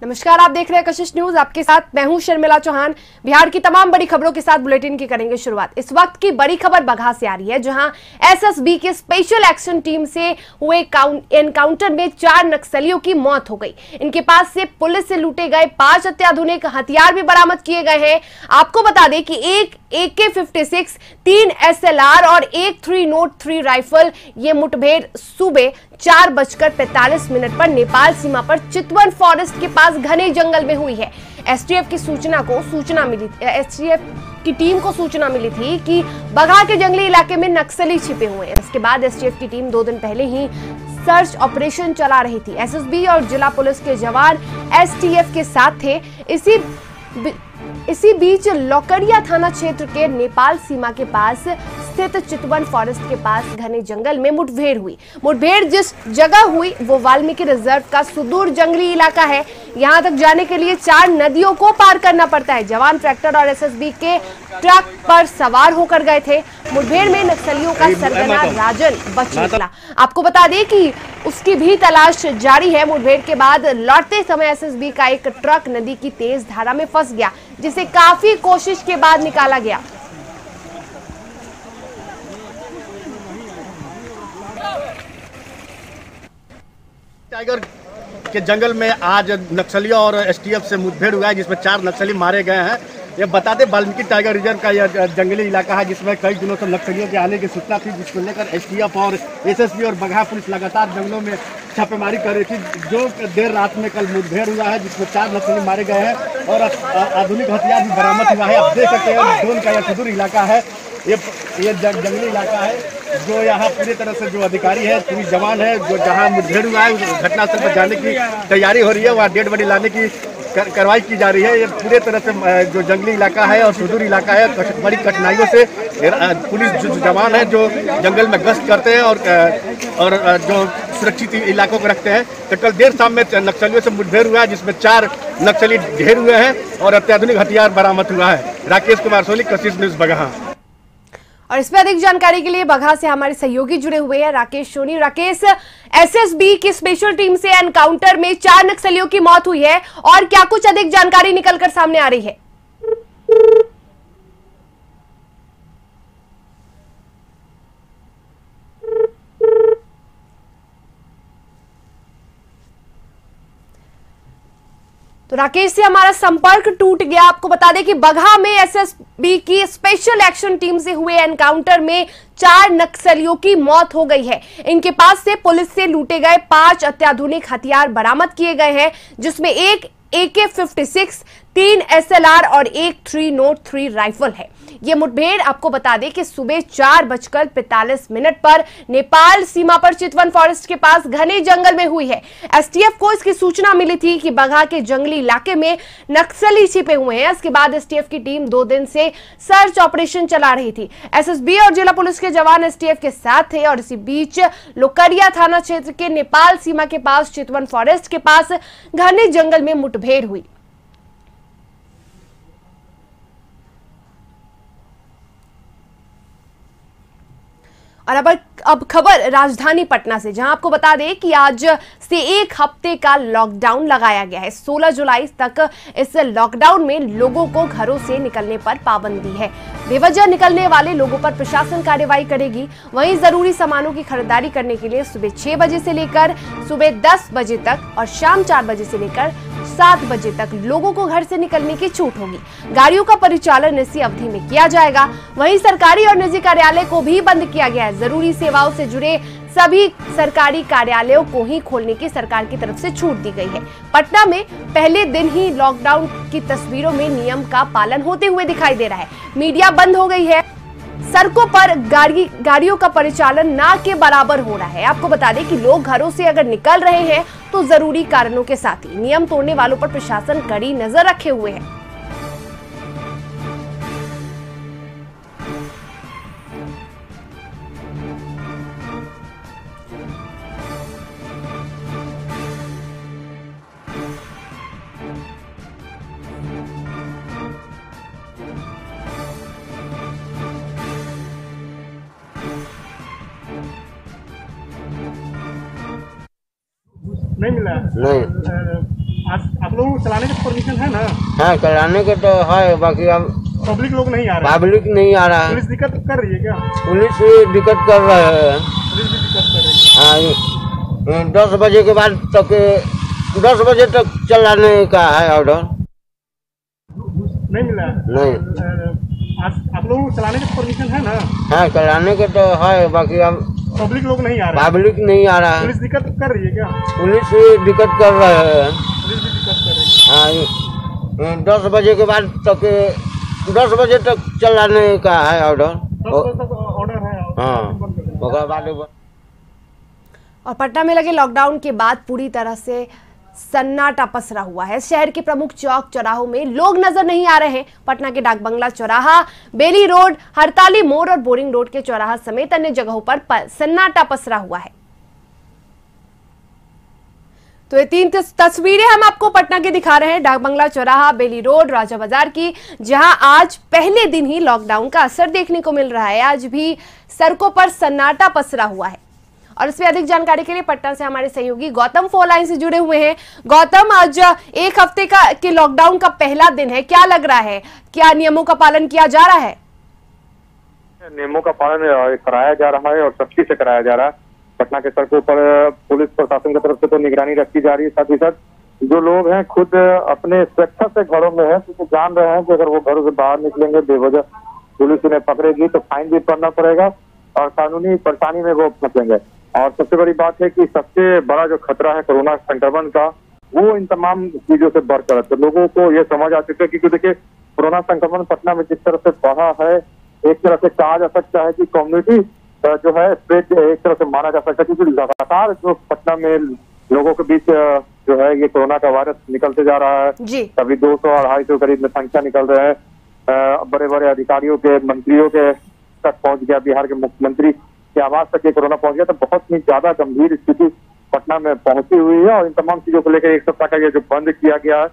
नमस्कार, आप देख रहे हैं कशिश न्यूज। आपके साथ मैं हूं शर्मिला चौहान। बिहार की तमाम बड़ी खबरों के साथ बुलेटिन की करेंगे शुरुआत। इस वक्त की बड़ी खबर बगहा से आ रही है, जहां एसएसबी के स्पेशल एक्शन टीम से हुए एनकाउंटर में 4 नक्सलियों की मौत हो गई। इनके पास से पुलिस से लूटे गए 5 अत्याधुनिक हथियार भी बरामद किए गए हैं। आपको बता दें कि एक AK-56, 3 SLR और एक 303 राइफल ये मुठभेड़ सुबह 4:45 पर नेपाल सीमा पर चितवन फॉरेस्ट के पास घने जंगल में हुई है। एसटीएफ की एसटीएफ की टीम को सूचना मिली थी कि बगहा के जंगली इलाके में नक्सली छिपे हुए हैं। इसके बाद एसटीएफ की टीम 2 दिन पहले ही सर्च ऑपरेशन चला रही थी। एसएसबी और जिला पुलिस के जवान एसटीएफ के साथ थे। इसी बीच लौकड़िया थाना क्षेत्र के नेपाल सीमा के पास स्थित चितवन फॉरेस्ट के पास घने जंगल में मुठभेड़ हुई। मुठभेड़ जिस जगह हुई वो वाल्मीकि रिजर्व का सुदूर जंगली इलाका है। यहां तक जाने के लिए 4 नदियों को पार करना पड़ता है। जवान ट्रैक्टर और एसएसबी के ट्रक पर सवार होकर गए थे। मुठभेड़ में नक्सलियों का सरगना राजन बच निकला। आपको बता दें कि उसकी भी तलाश जारी है। मुठभेड़ के बाद लौटते समय एसएसबी का एक ट्रक नदी की तेज धारा में फंस गया, जिसे काफी कोशिश के बाद निकाला गया। टाइगर के जंगल में आज नक्सलियों और एसटीएफ से मुठभेड़ हुआ है, जिसमें 4 नक्सली मारे गए हैं। ये बता दें, वाल्मीकि टाइगर रिजर्व का यह जंगली इलाका है, जिसमें कई दिनों से नक्सलियों के आने की सूचना थी, जिसको लेकर एसटीएफ और एसएसबी और बगहा पुलिस लगातार जंगलों में छापेमारी कर रही थी। जो देर रात में कल मुठभेड़ हुआ है, जिसमें 4 नक्सली मारे गए हैं और आधुनिक हथियार भी बरामद हुआ है। आप देख सकते हैं, ड्रोन का यह सुदूर इलाका है। ये जंगली इलाका है, जो यहाँ पूरी तरह से जो अधिकारी है, पुलिस जवान है, जो जहाँ मुठभेड़ हुआ है उस घटनास्थल पर जाने की तैयारी हो रही है। वहाँ डेड बॉडी लाने की कार्रवाई की जा रही है। ये पूरे तरह से जो जंगली इलाका है और सुदूर इलाका है, बड़ी कठिनाइयों से पुलिस जो जवान है जो जंगल में गश्त करते हैं और जो सुरक्षित इलाकों को रखते हैं। तो कल देर शाम में नक्सलियों से मुठभेड़ हुआ है, जिसमें 4 नक्सली ढेर हुए हैं और अत्याधुनिक हथियार बरामद हुआ है। राकेश कुमार सोनी, कशिश न्यूज, बगहा। और इसमें अधिक जानकारी के लिए बगहा से हमारे सहयोगी जुड़े हुए हैं राकेश सोनी। राकेश, एसएसबी की स्पेशल टीम से एनकाउंटर में 4 नक्सलियों की मौत हुई है, और क्या कुछ अधिक जानकारी निकलकर सामने आ रही है? तो राकेश से हमारा संपर्क टूट गया। आपको बता दें कि बगहा में एसएसबी की स्पेशल एक्शन टीम से हुए एनकाउंटर में 4 नक्सलियों की मौत हो गई है। इनके पास से पुलिस से लूटे गए 5 अत्याधुनिक हथियार बरामद किए गए हैं, जिसमें एक AK-56, 3 SLR और एक 303 राइफल है। ये मुठभेड़ आपको बता दें कि सुबह 4:45 पर नेपाल सीमा पर चितवन फॉरेस्ट के पास घने जंगल में हुई है। एसटीएफ को इसकी सूचना मिली थी कि बगहा के जंगली इलाके में नक्सली छिपे हुए हैं। इसके बाद एसटीएफ की टीम 2 दिन से सर्च ऑपरेशन चला रही थी। एसएसबी और जिला पुलिस के जवान एसटीएफ के साथ थे, और इसी बीच लौकड़िया थाना क्षेत्र के नेपाल सीमा के पास चितवन फॉरेस्ट के पास घने जंगल में मुठभेड़ हुई। और अब खबर राजधानी पटना से, जहां आपको बता दें कि आज से 1 हफ्ते का लॉकडाउन लगाया गया है। 16 जुलाई तक इस लॉकडाउन में लोगों को घरों से निकलने पर पाबंदी है। बेवजह निकलने वाले लोगों पर प्रशासन कार्रवाई करेगी। वहीं जरूरी सामानों की खरीदारी करने के लिए सुबह 6 बजे से लेकर सुबह 10 बजे तक और शाम 4 बजे से लेकर 7 बजे तक लोगों को घर से निकलने की छूट होगी। गाड़ियों का परिचालन इसी अवधि में किया जाएगा। वहीं सरकारी और निजी कार्यालय को भी बंद किया गया है। जरूरी सेवाओं से जुड़े सभी सरकारी कार्यालयों को ही खोलने की सरकार की तरफ से छूट दी गई है। पटना में पहले दिन ही लॉकडाउन की तस्वीरों में नियम का पालन होते हुए दिखाई दे रहा है। मीडिया बंद हो गई है। सड़कों पर गाड़ियों का परिचालन ना के बराबर हो रहा है। आपको बता दें कि लोग घरों से अगर निकल रहे हैं तो जरूरी कारणों के साथ ही। नियम तोड़ने वालों पर प्रशासन कड़ी नजर रखे हुए है। नहीं मिला। नहीं, आज आप लोगों को चलाने का परमिशन है ना? हाँ, चलाने के तो है, बाकी अब पब्लिक लोग नहीं आ रहे हैं। पब्लिक नहीं आ रहा है। पुलिस दिक्कत कर रही है क्या? पुलिस भी दिक्कत कर रहे हैं। पुलिस भी दिक्कत कर रही है। हाँ, 10 बजे के बाद तक 10 बजे तक चलाने का है ऑर्डर। नहीं मिला है? नहीं। आप लोगों को चलाने का परमिशन है ना? हाँ, चलाने के तो है, बाकी अब पब्लिक लोग नहीं आ रहे हैं। पब्लिक नहीं आ रहा है। पुलिस दिक्कत कर रही है क्या? पुलिस भी दिक्कत कर रहे हैं। पुलिस भी दिक्कत कर रही है। हाँ, 10 बजे के बाद तक 10 बजे तक चलाने का है ऑर्डर। 10 बजे तक ऑर्डर है। हाँ, उसके बाद और पटना में लगे लॉकडाउन के बाद पूरी तरह से सन्नाटा पसरा हुआ है। शहर के प्रमुख चौक चौराहों में लोग नजर नहीं आ रहे हैं। पटना के डाक बंगला चौराहा, बेली रोड, हड़ताली मोड़ और बोरिंग रोड के चौराहा समेत अन्य जगहों पर सन्नाटा पसरा हुआ है। तो ये 3 तस्वीरें हम आपको पटना के दिखा रहे हैं, डाक बंगला चौराहा, बेली रोड, राजा बाजार की, जहां आज पहले दिन ही लॉकडाउन का असर देखने को मिल रहा है। आज भी सड़कों पर सन्नाटा पसरा हुआ है। और इसमें अधिक जानकारी के लिए पटना से हमारे सहयोगी गौतम फोन लाइन से जुड़े हुए हैं। गौतम, आज एक हफ्ते के लॉकडाउन का पहला दिन है, क्या लग रहा है, क्या नियमों का पालन किया जा रहा है? नियमों का पालन कराया जा रहा है और सख्ती से कराया जा रहा है। पटना के सड़कों पर पुलिस प्रशासन की तरफ से तो निगरानी रखी जा रही है, साथ ही साथ जो लोग हैं खुद अपने स्वेच्छा से घरों में हैं, क्योंकि जान रहे हैं कि अगर वो घरों से बाहर निकलेंगे बेवजह पुलिस उन्हें पकड़ेगी तो फाइन भी भरना पड़ेगा और कानूनी परेशानी में वो फंसेंगे। और सबसे बड़ी बात है कि सबसे बड़ा जो खतरा है कोरोना संक्रमण का, वो इन तमाम चीजों से बढ़कर है। तो लोगों को ये समझ आ चुका है कि देखिए कोरोना संक्रमण पटना में जिस तरह से बढ़ा है, एक तरह से कहा जा सकता है कि कम्युनिटी जो है स्प्रेड एक तरह से माना जा सकता है, क्योंकि लगातार जो पटना में लोगों के बीच जो है ये कोरोना का वायरस निकलते जा रहा है। कभी 200-250 करीब में संख्या निकल रहे हैं। बड़े बड़े अधिकारियों के, मंत्रियों के तक पहुंच गया, बिहार के मुख्यमंत्री के आवास तक ये कोरोना पहुंच गया। तो बहुत ही ज्यादा गंभीर स्थिति पटना में पहुंची हुई है और इन तमाम चीजों को लेकर एक सप्ताह का ये जो बंद किया गया है,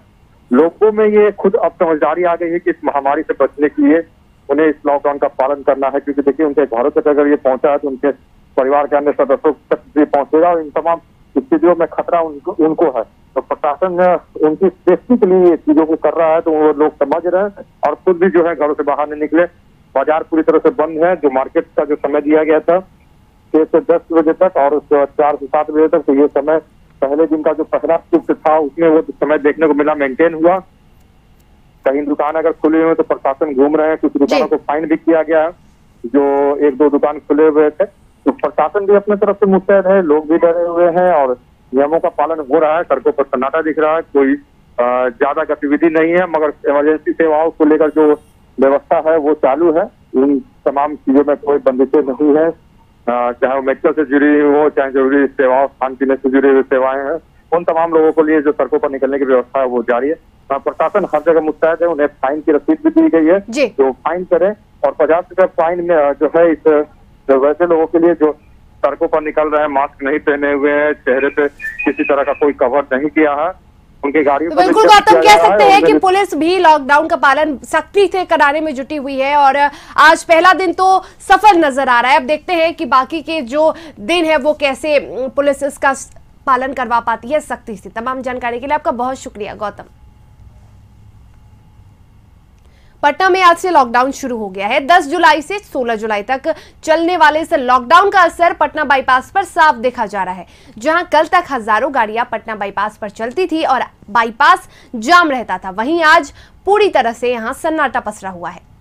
लोगों में ये खुद अब समझदारी आ गई है कि इस महामारी से बचने के लिए उन्हें इस लॉकडाउन का पालन करना है, क्योंकि देखिए उनके घरों तक अगर ये पहुंचा है तो उनके परिवार के अन्य सदस्यों तक भी पहुंचेगा और इन तमाम स्थितियों में खतरा उनको है। तो प्रशासन उनकी सेफ्टी के लिए चीजों को कर रहा है, तो वो लोग समझ रहे हैं और खुद भी जो है घरों से बाहर नहीं निकले। बाजार पूरी तरह से बंद है। जो मार्केट का जो समय दिया गया था 6 से 10 बजे तक और 4 से 7 बजे तक, तो ये समय पहले दिन का जो पहला शिफ्ट था उसमें वो समय देखने को मिला, मेंटेन हुआ। कहीं दुकान अगर खुले हुए तो प्रशासन घूम रहे हैं, कुछ दुकानों को फाइन भी किया गया है, जो 1-2 दुकान खुले हुए थे। तो प्रशासन भी अपने तरफ से मुस्तैद है, लोग भी डरे हुए हैं और नियमों का पालन हो रहा है। सड़कों पर सन्नाटा दिख रहा है, कोई ज्यादा गतिविधि नहीं है, मगर इमरजेंसी सेवाओं को लेकर जो व्यवस्था है वो चालू है। इन तमाम चीजों में कोई बंदिशें नहीं है, चाहे वो मेडिकल से जुड़ी हो, चाहे जरूरी सेवाओं, खान पीने से जुड़ी हुई सेवाएं हैं, उन तमाम लोगों को लिए जो सड़कों पर निकलने की व्यवस्था है वो जारी है। प्रशासन हर जगह मुस्तैद है, उन्हें फाइन की रसीद भी दी गई है, जो फाइन करें और 50 रुपये फाइन में जो है इस वैसे लोगों के लिए जो सड़कों पर निकल रहे हैं, मास्क नहीं पहने हुए हैं, चेहरे पे किसी तरह का कोई कवर नहीं किया है, उनकी गाड़ियों तो बिल्कुल गौतम कह सकते हैं कि पुलिस भी लॉकडाउन का पालन सख्ती से कराने में जुटी हुई है और आज पहला दिन तो सफल नजर आ रहा है। अब देखते हैं कि बाकी के जो दिन है वो कैसे पुलिस इसका पालन करवा पाती है सख्ती से। तमाम जानकारी के लिए आपका बहुत शुक्रिया गौतम। पटना में आज से लॉकडाउन शुरू हो गया है। 10 जुलाई से 16 जुलाई तक चलने वाले इस लॉकडाउन का असर पटना बाईपास पर साफ देखा जा रहा है। जहां कल तक हजारों गाड़ियां पटना बाईपास पर चलती थी और बाईपास जाम रहता था, वहीं आज पूरी तरह से यहां सन्नाटा पसरा हुआ है।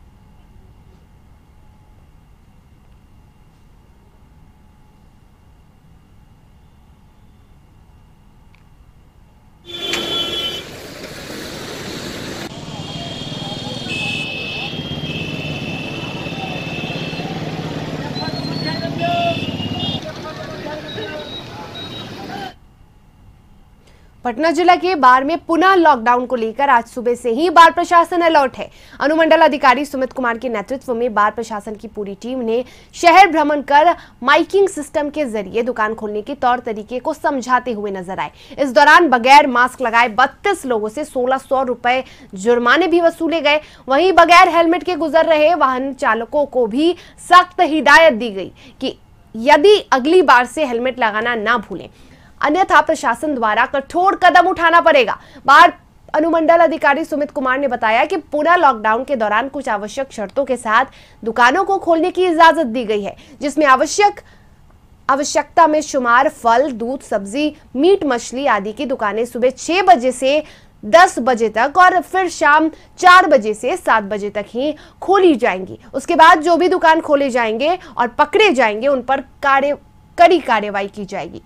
पटना जिला के बाढ़ में पुनः लॉकडाउन को लेकर आज सुबह से ही बाढ़ प्रशासन अलर्ट है। अनुमंडल अधिकारी सुमित कुमार के नेतृत्व में बाढ़ प्रशासन की पूरी टीम ने शहर भ्रमण कर माइकिंग सिस्टम के जरिए दुकान खोलने के तौर तरीके को समझाते हुए नजर आए। इस दौरान बगैर मास्क लगाए 32 लोगों से 1600 रुपए जुर्माने भी वसूले गए। वहीं बगैर हेलमेट के गुजर रहे वाहन चालकों को भी सख्त हिदायत दी गई कि यदि अगली बार से हेलमेट लगाना ना भूलें, अन्यथा प्रशासन द्वारा कठोर कदम उठाना पड़ेगा। बाढ़ अनुमंडल अधिकारी सुमित कुमार ने बताया कि पुनः लॉकडाउन के दौरान कुछ आवश्यक शर्तों के साथ दुकानों को खोलने की इजाजत दी गई है, जिसमें आवश्यकता में शुमार फल, दूध, सब्जी, मीट, मछली आदि की दुकानें सुबह 6 बजे से 10 बजे तक और फिर शाम 4 बजे से 7 बजे तक ही खोली जाएंगी। उसके बाद जो भी दुकान खोले जाएंगे और पकड़े जाएंगे उन पर कड़ी कार्रवाई की जाएगी।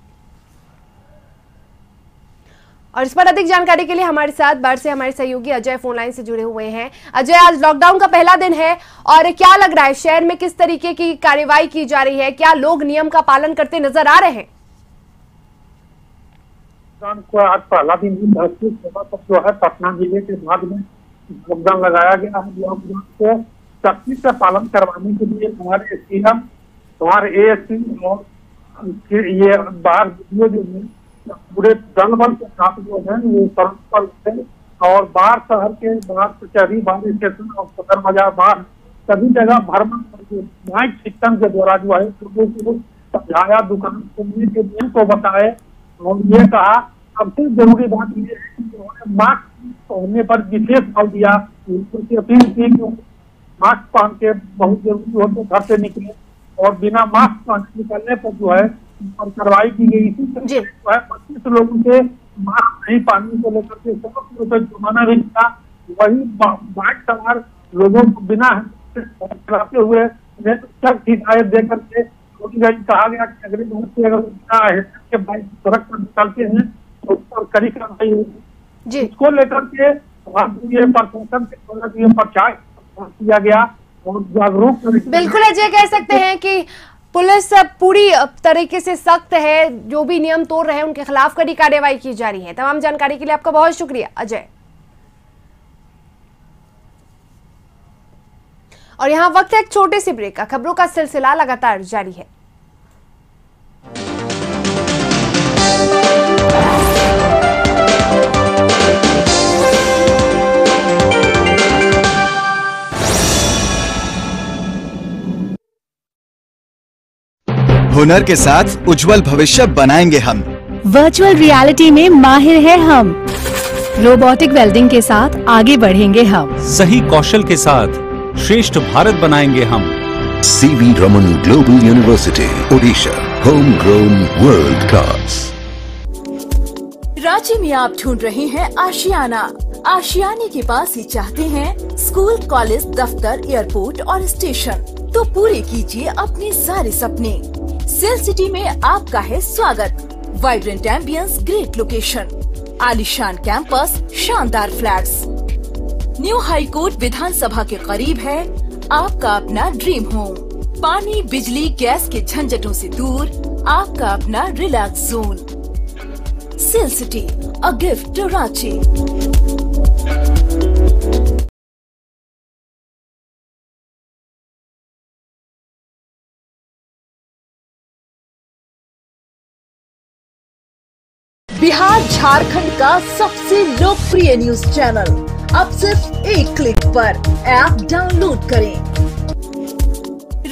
और इस पर अधिक जानकारी के लिए हमारे साथ बाढ़ से हमारे सहयोगी अजय फोन लाइन से जुड़े हुए हैं। अजय, आज लॉकडाउन का पहला दिन है और क्या लग रहा है, शहर में किस तरीके की कार्रवाई की जा रही है? क्या लोग नियम का पालन करते नजर आ रहे हैं? को आज पहला दिन जो है पटना जिले के बाद में लॉकडाउन लगाया गया है। लॉकडाउन को सख्ती से पालन करवाने के लिए हमारे सीएम, हमारे एएसपी और ये बाहर जो है पूरे दल बल के साथ जो है वो सरल थे और बाहर शहर के बाहर कचहरी, बाहर स्टेशन और सदर बाजार, बाहर सभी जगह भ्रमण करके माइक सिस्टम के द्वारा जो है लोगों को समझाया, दुकान खोलने के नियम को बताए और ये कहा सबसे जरूरी बात ये है कि उन्होंने मास्क पहनने पर विशेष बल दिया। उनसे अपील की कि मास्क पहन के बहुत जरूरी हो तो घर से निकले और बिना मास्क पहने निकलने पर जो है और कार्रवाई की गई। इसी तरह जो है 25 लोगों के मास्क नहीं पहनने को लेकर के 100 रुपये जुर्माना भी था। वही बाइक सवार लोगों को बिना चलाते हुए सख्त हिदायत देकर के कहा गया कि अगले दिन से अगर बिना हेलमेट के बाइक सड़क पर निकलते हैं तो उस पर कड़ी कार्रवाई होगी। इसको लेकर के प्रशासन के द्वारा प्रचार किया गया और जागरूक। बिल्कुल अजय, कह सकते हैं कि पुलिस पूरी तरीके से सख्त है, जो भी नियम तोड़ रहे हैं उनके खिलाफ कड़ी कार्रवाई की जा रही है। तमाम जानकारी के लिए आपका बहुत शुक्रिया अजय। और यहाँ वक्त है एक छोटे से ब्रेक का। खबरों का सिलसिला लगातार जारी है। हुनर के साथ उज्जवल भविष्य बनाएंगे हम। वर्चुअल रियलिटी में माहिर है हम। रोबोटिक वेल्डिंग के साथ आगे बढ़ेंगे हम। सही कौशल के साथ श्रेष्ठ भारत बनाएंगे हम। CV Raman global university, Odisha, home grown, world class. Ranchi में आप ढूंढ रहे हैं आशियाना। आशियाने के पास ही चाहते हैं स्कूल, कॉलेज, दफ्तर, एयरपोर्ट और स्टेशन, तो पूरे कीजिए अपने सारे सपने। सेल सिटी में आपका है स्वागत। वाइब्रेंट एम्बियंस, ग्रेट लोकेशन, आलीशान कैंपस, शानदार फ्लैट्स, न्यू हाई कोर्ट विधानसभा के करीब है आपका अपना ड्रीम होम। पानी, बिजली, गैस के झंझटों से दूर आपका अपना relax zone. Cell city, a gift to Ranchi. Bihar Jharkhand का सबसे लोकप्रिय न्यूज चैनल अब सिर्फ एक क्लिक पर ऐप डाउनलोड करें।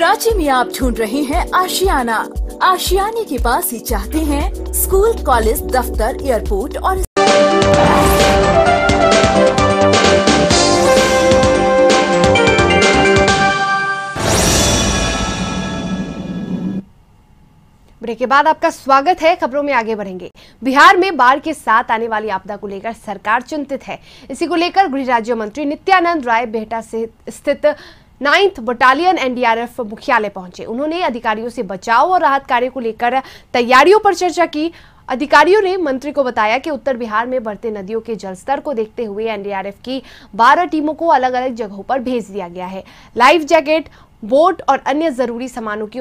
रांची में आप ढूंढ रहे हैं आशियाना। आशियाने के पास ही चाहते हैं स्कूल, कॉलेज, दफ्तर, एयरपोर्ट और ब्रेक के बाद आपका स्वागत है। खबरों में आगे बढ़ेंगे। बिहार में बाढ़ के साथ आने वाली आपदा को लेकर सरकार चिंतित है। इसी को लेकर गृह राज्य मंत्री नित्यानंद राय बिहटा से स्थित 9th बटालियन NDRF मुख्यालय पहुंचे। उन्होंने अधिकारियों से बचाव और राहत कार्य को लेकर तैयारियों पर चर्चा की। अधिकारियों ने मंत्री को बताया कि उत्तर बिहार में बढ़ते नदियों के जलस्तर को देखते हुए NDRF की 12 टीमों को अलग अलग जगहों पर भेज दिया गया है। लाइफ जैकेट, बोट और अन्य जरूरी सामानों की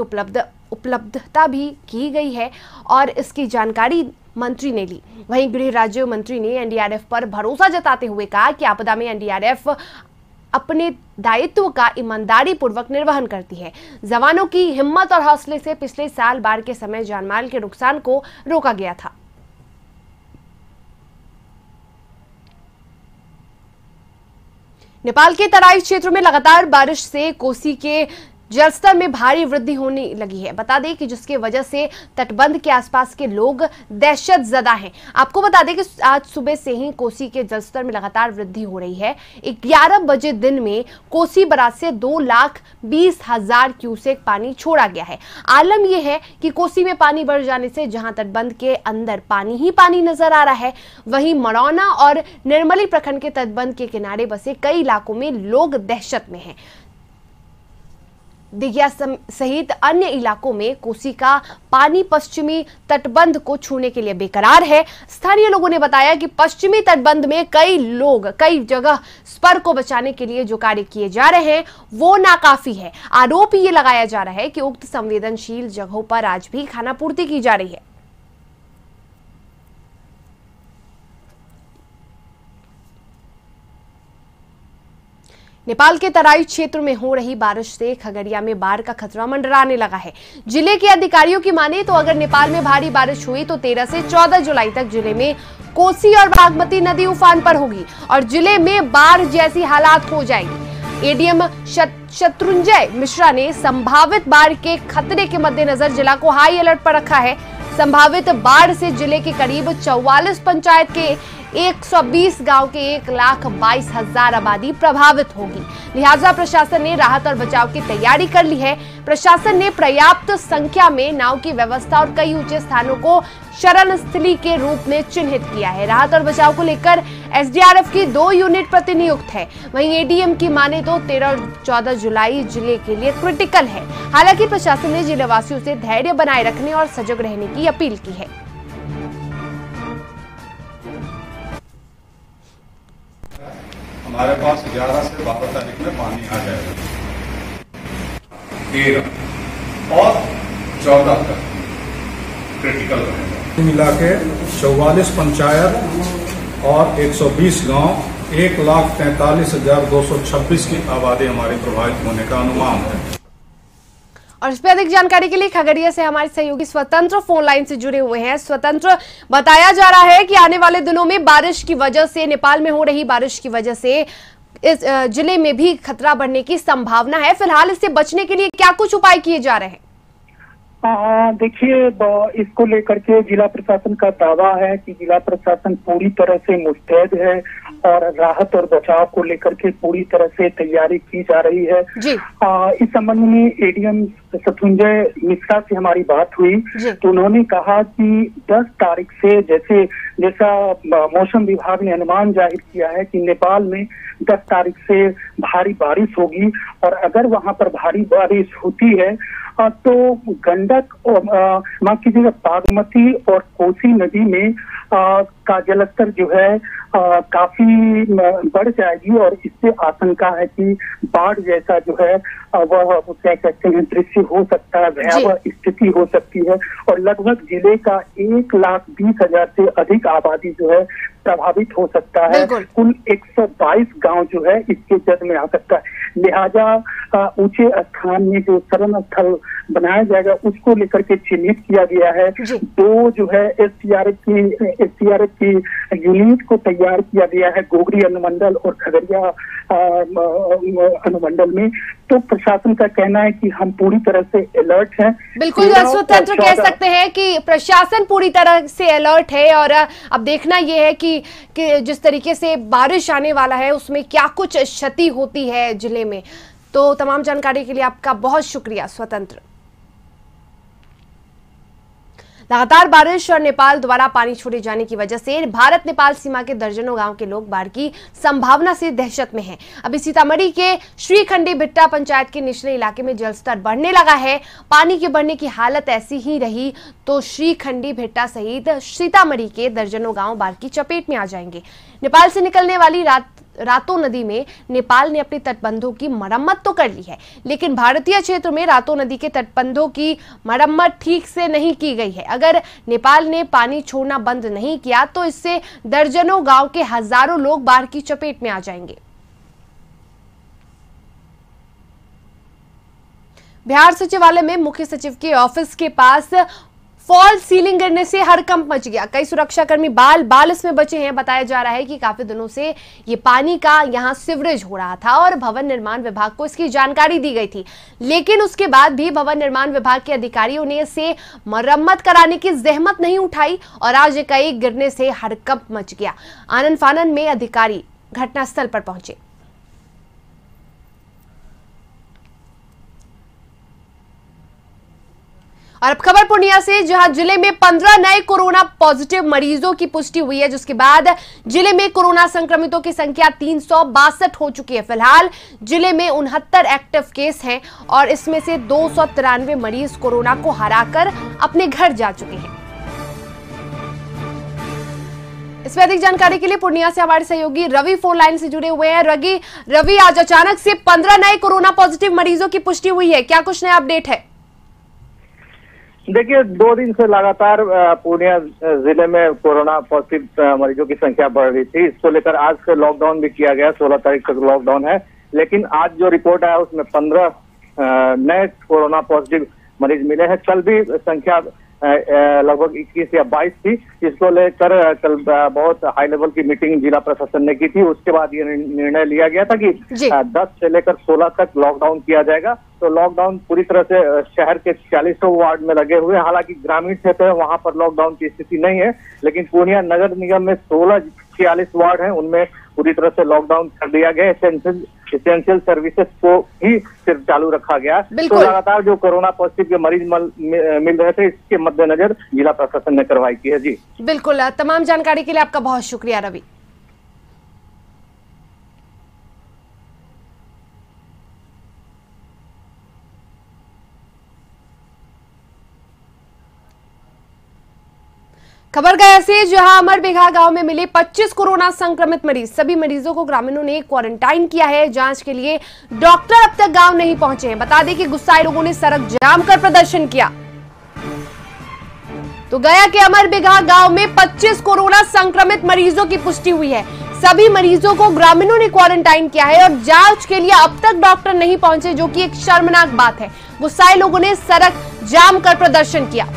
उपलब्धता भी की गई है और इसकी जानकारी मंत्री ने ली। वहीं गृह राज्य मंत्री ने NDRF पर भरोसा जताते हुए कहा कि आपदा में NDRF अपने दायित्व का ईमानदारी पूर्वक निर्वहन करती है। जवानों की हिम्मत और हौसले से पिछले साल बाढ़ के समय जानमाल के नुकसान को रोका गया था। नेपाल के तराई क्षेत्र में लगातार बारिश से कोसी के जलस्तर में भारी वृद्धि होने लगी है। बता दें कि जिसकी वजह से तटबंध के आसपास के लोग दहशत ज़दा हैं। आपको बता दें कि आज सुबह से ही कोसी के जलस्तर में लगातार वृद्धि हो रही है। 11 बजे दिन में कोसी बराज से 2,20,000 क्यूसेक पानी छोड़ा गया है। आलम यह है कि कोसी में पानी बढ़ जाने से जहां तटबंध के अंदर पानी ही पानी नजर आ रहा है, वहीं मरौना और निर्मली प्रखंड के तटबंध के किनारे बसे कई इलाकों में लोग दहशत में हैं। दिघिया सहित अन्य इलाकों में कोसी का पानी पश्चिमी तटबंध को छूने के लिए बेकरार है। स्थानीय लोगों ने बताया कि पश्चिमी तटबंध में कई जगह स्पर को बचाने के लिए जो कार्य किए जा रहे हैं वो नाकाफी है। आरोप ये लगाया जा रहा है कि उक्त संवेदनशील जगहों पर आज भी खानापूर्ति की जा रही है। नेपाल के तराई क्षेत्र में हो रही बारिश से खगड़िया में बाढ़ का खतरा मंडराने लगा है। जिले के अधिकारियों की माने तो अगर नेपाल में भारी बारिश हुई तो 13 से 14 जुलाई तक जिले में कोसी और बागमती नदी उफान पर होगी और जिले में बाढ़ जैसी हालात हो जाएगी। एडीएम शत्रुंजय मिश्रा ने संभावित बाढ़ के खतरे के मद्देनजर जिला को हाई अलर्ट पर रखा है। संभावित बाढ़ से जिले के करीब 44 पंचायत के 120 गांव के 1,22,000 आबादी प्रभावित होगी। लिहाजा प्रशासन ने राहत और बचाव की तैयारी कर ली है। प्रशासन ने पर्याप्त संख्या में नाव की व्यवस्था और कई ऊंचे स्थानों को शरण स्थली के रूप में चिन्हित किया है। राहत और बचाव को लेकर एसडीआरएफ की 2 यूनिट प्रतिनियुक्त है। वहीं एडीएम की माने तो 13 और 14 जुलाई जिले के लिए क्रिटिकल है। हालांकि प्रशासन ने जिले वासियों से धैर्य बनाए रखने और सजग रहने की अपील की है। हमारे पास 11 से 12 तारीख में पानी आ जाएगा, 13 और 14 तक क्रिटिकल रहेगा। मिला के 44 पंचायत और 120 गांव 1,43,226 की आबादी हमारी प्रभावित होने का अनुमान है। और इस पर अधिक जानकारी के लिए खगड़िया से हमारे सहयोगी स्वतंत्र फोन लाइन से जुड़े हुए हैं। स्वतंत्र, बताया जा रहा है कि आने वाले दिनों में बारिश की वजह से, नेपाल में हो रही बारिश की वजह से इस जिले में भी खतरा बढ़ने की संभावना है। फिलहाल इससे बचने के लिए क्या कुछ उपाय किए जा रहे हैं? देखिए, इसको लेकर के जिला प्रशासन का दावा है कि जिला प्रशासन पूरी तरह से मुस्तैद है और राहत और बचाव को लेकर के पूरी तरह से तैयारी की जा रही है। इस संबंध में एडीएम शत्रुंजय मिश्रा से हमारी बात हुई तो उन्होंने कहा कि 10 तारीख से जैसा मौसम विभाग ने अनुमान जाहिर किया है कि नेपाल में 10 तारीख से भारी बारिश होगी और अगर वहां पर भारी बारिश होती है तो गंडक माफ कीजिएगा बागमती और कोसी नदी में का जलस्तर जो है काफी बढ़ जाएगी और इससे आशंका है कि बाढ़ जैसा जो है वह क्या कहते हैं दृश्य हो सकता है, भयावह स्थिति हो सकती है और लगभग जिले का 1,20,000 से अधिक आबादी जो है प्रभावित हो सकता है। कुल 122 गांव जो है इसके जद में आ सकता है। लिहाजा ऊंचे स्थान में जो शरण स्थल बनाया जाएगा उसको लेकर के चिन्हित किया गया है। 2 जो है एसडीआरएफ की यूनिट को तैयार किया गया है गोगरी अनुमंडल और खगड़िया अनुमंडल में। तो प्रशासन का कहना है कि हम पूरी तरह से अलर्ट हैं। बिल्कुल स्वतंत्र कह सकते हैं कि प्रशासन पूरी तरह से अलर्ट है और अब देखना यह है कि जिस तरीके से बारिश आने वाला है उसमें क्या कुछ क्षति होती है जिले में। तो तमाम जानकारी के लिए आपका बहुत शुक्रिया स्वतंत्र। लगातार बारिश और नेपाल द्वारा पानी छोड़े जाने की वजह से भारत नेपाल सीमा के दर्जनों गांव के लोग बाढ़ की संभावना से दहशत में हैं। अभी सीतामढ़ी के श्रीखंडी भिट्टा पंचायत के निचले इलाके में जलस्तर बढ़ने लगा है। पानी के बढ़ने की हालत ऐसी ही रही तो श्रीखंडी भिट्टा सहित सीतामढ़ी के दर्जनों गांव बाढ़ की चपेट में आ जाएंगे। नेपाल से निकलने वाली रातो नदी में नेपाल ने अपने तटबंधों की मरम्मत तो कर ली है, लेकिन भारतीय क्षेत्र में रातो नदी के तटबंधों की मरम्मत ठीक से नहीं की गई है। अगर नेपाल ने पानी छोड़ना बंद नहीं किया तो इससे दर्जनों गांव के हजारों लोग बाढ़ की चपेट में आ जाएंगे। बिहार सचिवालय में मुख्य सचिव के ऑफिस के पास फॉल सीलिंग गिरने से हड़कंप मच गया। कई सुरक्षाकर्मी बाल इसमें बचे हैं। बताया जा रहा है कि काफी दिनों से ये पानी का यहां सीवरेज हो रहा था और भवन निर्माण विभाग को इसकी जानकारी दी गई थी, लेकिन उसके बाद भी भवन निर्माण विभाग के अधिकारियों ने इसे मरम्मत कराने की जहमत नहीं उठाई और आज एकाएक गिरने से हड़कंप मच गया। आनन फानन में अधिकारी घटनास्थल पर पहुंचे। और अब खबर पूर्णिया से, जहां जिले में 15 नए कोरोना पॉजिटिव मरीजों की पुष्टि हुई है, जिसके बाद जिले में कोरोना संक्रमितों की संख्या 362 हो चुकी है। फिलहाल जिले में 69 एक्टिव केस हैं और इसमें से 293 मरीज कोरोना को हराकर अपने घर जा चुके हैं। इसमें अधिक जानकारी के लिए पूर्णिया से हमारे सहयोगी रवि फोन लाइन से जुड़े हुए हैं। रवि, आज अचानक से 15 नए कोरोना पॉजिटिव मरीजों की पुष्टि हुई है, क्या कुछ नया अपडेट है? देखिए, 2 दिन से लगातार पूर्णिया जिले में कोरोना पॉजिटिव मरीजों की संख्या बढ़ रही थी। इसको लेकर आज से लॉकडाउन भी किया गया। 16 तारीख तक लॉकडाउन है, लेकिन आज जो रिपोर्ट आया उसमें 15 नए कोरोना पॉजिटिव मरीज मिले हैं। कल भी संख्या लगभग 21 या 22 थी। इसको लेकर कल बहुत हाई लेवल की मीटिंग जिला प्रशासन ने की थी। उसके बाद ये निर्णय लिया गया था कि 10 से लेकर 16 तक लॉकडाउन किया जाएगा। तो लॉकडाउन पूरी तरह से शहर के 40 वार्ड में लगे हुए हैं। हालांकि ग्रामीण क्षेत्र है, वहां पर लॉकडाउन की स्थिति नहीं है, लेकिन पूर्णिया नगर निगम में 46 वार्ड हैं, उनमें पूरी तरह से लॉकडाउन कर दिया गया। एसेंशियल सर्विसेज को ही सिर्फ चालू रखा गया। तो लगातार जो कोरोना पॉजिटिव के मरीज मिल रहे थे, इसके मद्देनजर जिला प्रशासन ने कार्रवाई की है। जी बिल्कुल, तमाम जानकारी के लिए आपका बहुत शुक्रिया रवि। खबर गया से, जहां अमरबिघा गांव में मिले 25 कोरोना संक्रमित मरीज। सभी मरीजों को ग्रामीणों ने क्वारंटाइन किया है। जांच के लिए डॉक्टर अब तक गांव नहीं पहुंचे हैं। बता दें कि गुस्साए लोगों ने सड़क जाम कर प्रदर्शन किया। तो गया के अमरबिघा गांव में 25 कोरोना संक्रमित मरीजों की पुष्टि हुई है। सभी मरीजों को ग्रामीणों ने क्वारंटाइन किया है और जांच के लिए अब तक डॉक्टर नहीं पहुंचे, जो कि एक शर्मनाक बात है। गुस्साए लोगों ने सड़क जाम कर प्रदर्शन किया।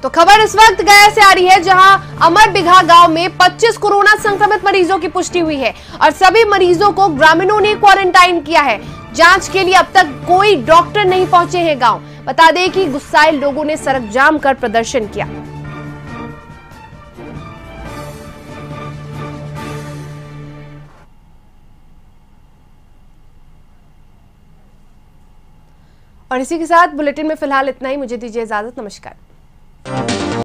तो खबर इस वक्त गया से आ रही है, जहां अमरबिघा गांव में 25 कोरोना संक्रमित मरीजों की पुष्टि हुई है और सभी मरीजों को ग्रामीणों ने क्वारंटाइन किया है। जांच के लिए अब तक कोई डॉक्टर नहीं पहुंचे हैं गांव। बता दें कि गुस्साए लोगों ने सड़क जाम कर प्रदर्शन किया। और इसी के साथ बुलेटिन में फिलहाल इतना ही। मुझे दीजिए इजाजत। नमस्कार।